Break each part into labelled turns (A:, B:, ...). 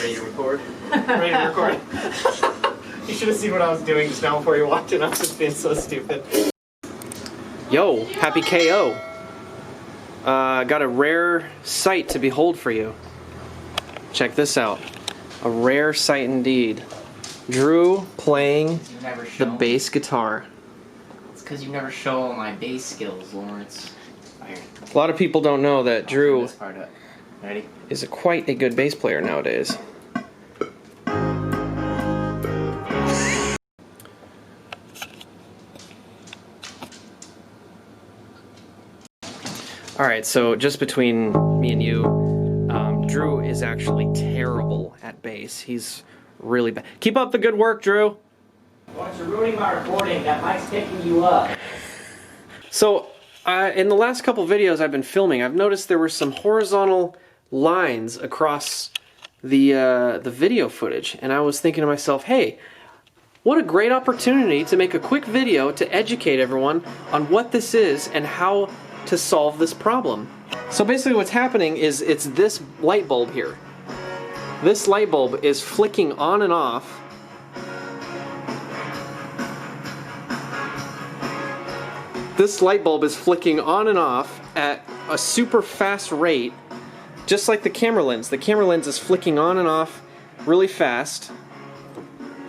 A: Ready to record? Ready to record. You should have seen what I was doing just now before you walked in. I was just being so stupid. Yo, happy KO. Got a rare sight to behold for you. Check this out. A rare sight indeed. Drew playing the bass guitar.
B: It's because you never show all my bass skills, Lawrence.
A: A lot of people don't know that Drew
B: Ready?
A: is quite a good bass player nowadays. Alright, so just between me and you, Drew is actually terrible at bass. He's really bad. Keep up the good work, Drew!
B: Lawrence, you're ruining my recording. That mic's picking you up.
A: So, in the last couple videos I've been filming, I've noticed there were some horizontal lines across the video footage, and I was thinking to myself, hey, what a great opportunity to make a quick video to educate everyone on what this is and how to solve this problem. So basically what's happening is it's this light bulb here. This light bulb is flicking on and off. This light bulb is flicking on and off at a super fast rate, just like the camera lens. The camera lens is flicking on and off really fast,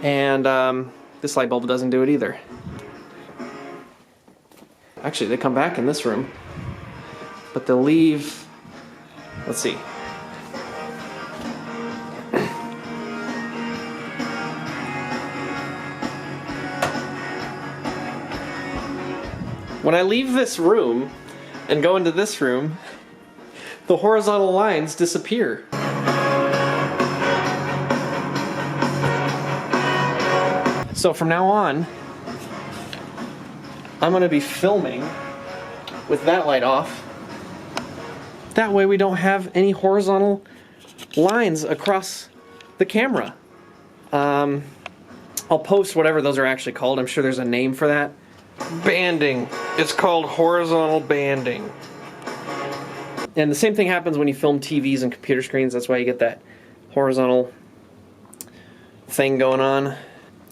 A: and this light bulb doesn't do it either. Actually, they come back in this room, but they'll leave, let's see. When I leave this room and go into this room, the horizontal lines disappear. So from now on, I'm going to be filming with that light off. That way we don't have any horizontal lines across the camera. I'll post whatever those are actually called. I'm sure there's a name for that. Banding. It's called horizontal banding. And the same thing happens when you film TVs and computer screens. That's why you get that horizontal thing going on.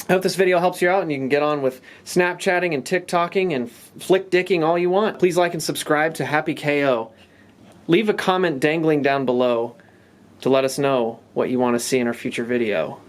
A: I hope this video helps you out and you can get on with Snapchatting and TikToking and flick dicking all you want. Please like and subscribe to Happy KO. Leave a comment dangling down below to let us know what you want to see in our future video.